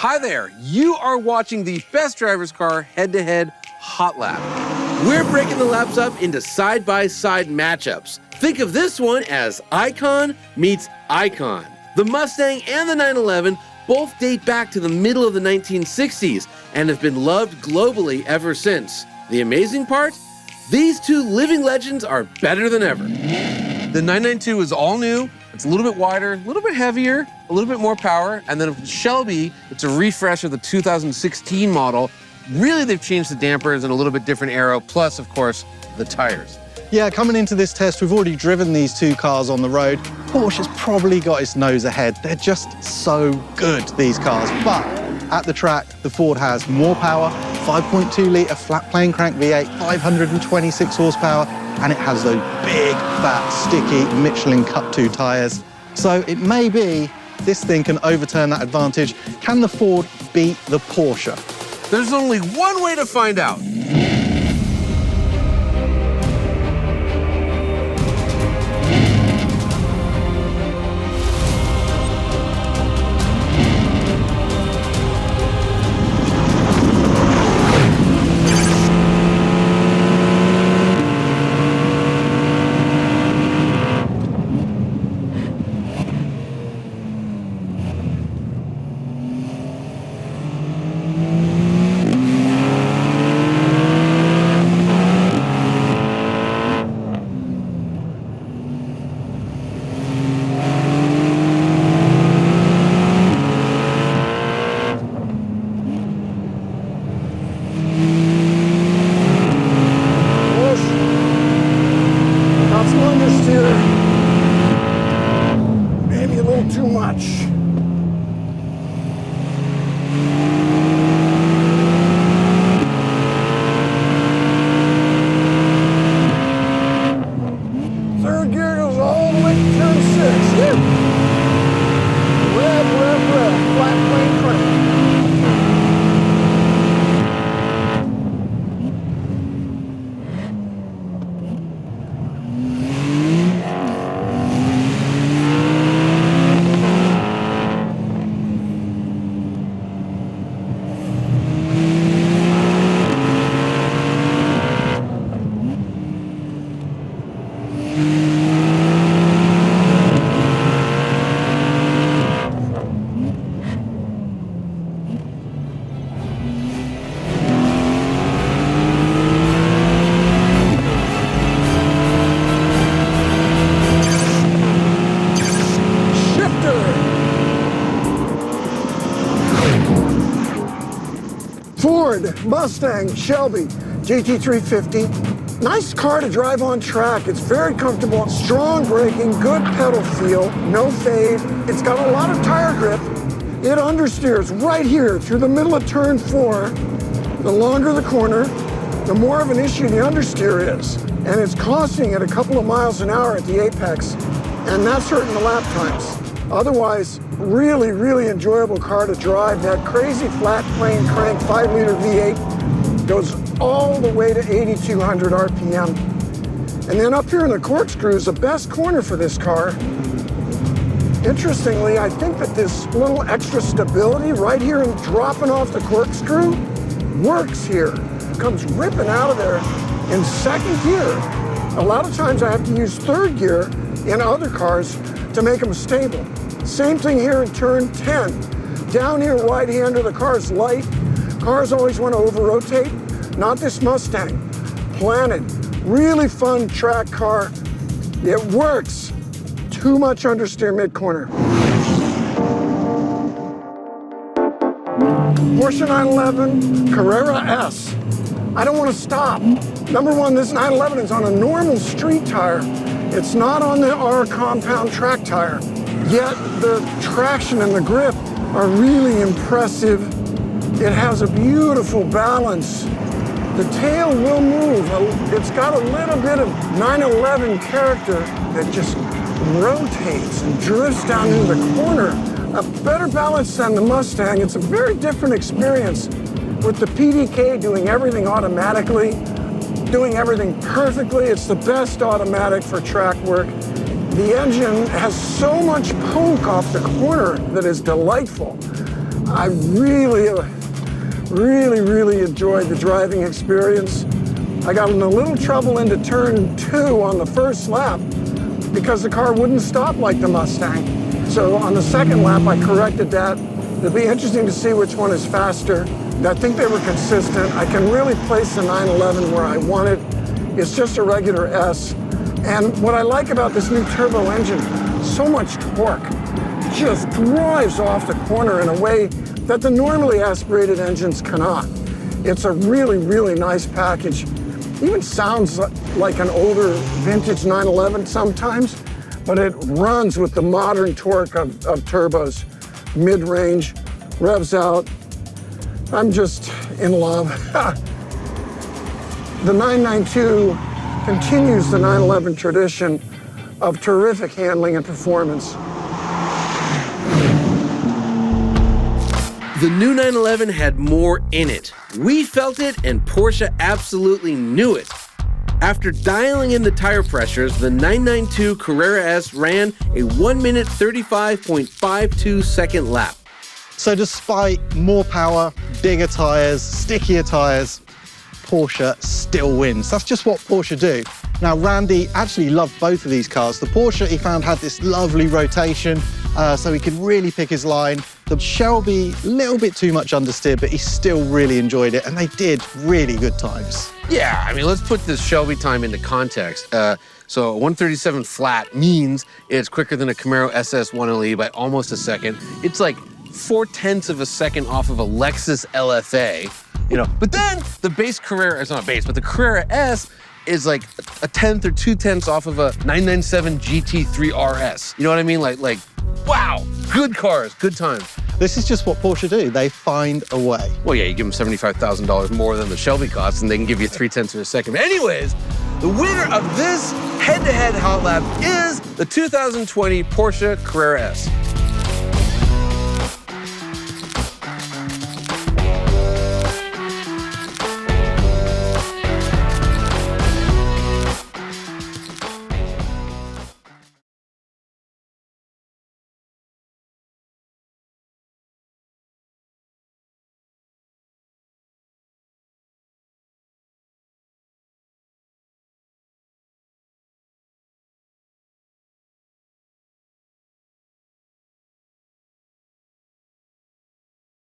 Hi there, you are watching the best driver's car head-to-head hot lap. We're breaking the laps up into side-by-side matchups. Think of this one as Icon meets Icon. The Mustang and the 911 both date back to the middle of the 1960s and have been loved globally ever since. The amazing part? These two living legends are better than ever. The 992 is all new. It's a little bit wider, a little bit heavier, a little bit more power. And then Shelby, it's a refresh of the 2016 model. Really, they've changed the dampers and a little bit different aero, plus, of course, the tires. Yeah, coming into this test, we've already driven these two cars on the road. Porsche's probably got its nose ahead. They're just so good, these cars. But at the track, the Ford has more power, 5.2-litre flat plane crank V8, 526 horsepower, and it has those big, fat, sticky Michelin Cup 2 tyres. So it may be this thing can overturn that advantage. Can the Ford beat the Porsche? There's only one way to find out. Mustang Shelby GT350. Nice car to drive on track. It's very comfortable, strong braking, good pedal feel, no fade. It's got a lot of tire grip. It understeers right here through the middle of turn 4. The longer the corner, the more of an issue the understeer is. And it's costing it a couple of miles an hour at the apex, and that's hurting the lap times. Otherwise, really, really enjoyable car to drive. That crazy flat plane crank 5-liter V8 goes all the way to 8,200 RPM. And then up here in the corkscrew is the best corner for this car. Interestingly, I think that this little extra stability right here and dropping off the corkscrew works here. It comes ripping out of there in second gear. A lot of times I have to use third gear in other cars to make them stable. Same thing here in turn 10. Down here, right-hander, the car's light. Cars always want to over-rotate. Not this Mustang. Planted. Really fun track car. It works. Too much understeer mid-corner. Porsche 911, Carrera S. I don't want to stop. Number one, this 911 is on a normal street tire. It's not on the R compound track tire. Yet the traction and the grip are really impressive. It has a beautiful balance. The tail will move. It's got a little bit of 911 character that just rotates and drifts down into the corner. A better balance than the Mustang. It's a very different experience with the PDK doing everything automatically, doing everything perfectly. It's the best automatic for track work. The engine has so much poke off the corner that is delightful. I really enjoyed the driving experience. I got in a little trouble into turn 2 on the first lap because the car wouldn't stop like the Mustang. So on the second lap, I corrected that. It'll be interesting to see which one is faster. I think they were consistent. I can really place the 911 where I want it. It's just a regular S. And what I like about this new turbo engine, so much torque. Just drives off the corner in a way that the normally aspirated engines cannot. It's a really nice package. Even sounds like an older vintage 911 sometimes, but it runs with the modern torque of turbos. Mid-range, revs out. I'm just in love. The 992 continues the 911 tradition of terrific handling and performance. The new 911 had more in it. We felt it, and Porsche absolutely knew it. After dialing in the tire pressures, the 992 Carrera S ran a 1 minute 35.52 second lap. So despite more power, bigger tires, stickier tires, Porsche still wins. That's just what Porsche do. Now, Randy actually loved both of these cars. The Porsche he found had this lovely rotation, so he could really pick his line. The Shelby, a little bit too much understeer, but he still really enjoyed it, and they did really good times. Yeah, I mean, let's put this Shelby time into context. So 137 flat means it's quicker than a Camaro SS 1LE by almost a second. It's like 0.4 of a second off of a Lexus LFA, you know. But then the base Carrera, it's not base, but the Carrera S is like a 1/10 or 2/10 off of a 997 GT3 RS. You know what I mean? Like, wow, good cars, good times. This is just what Porsche do. They find a way. Well, yeah, you give them $75,000 more than the Shelby costs, and they can give you 0.3 of a second. But anyways, the winner of this head-to-head hot lap is the 2020 Porsche Carrera S.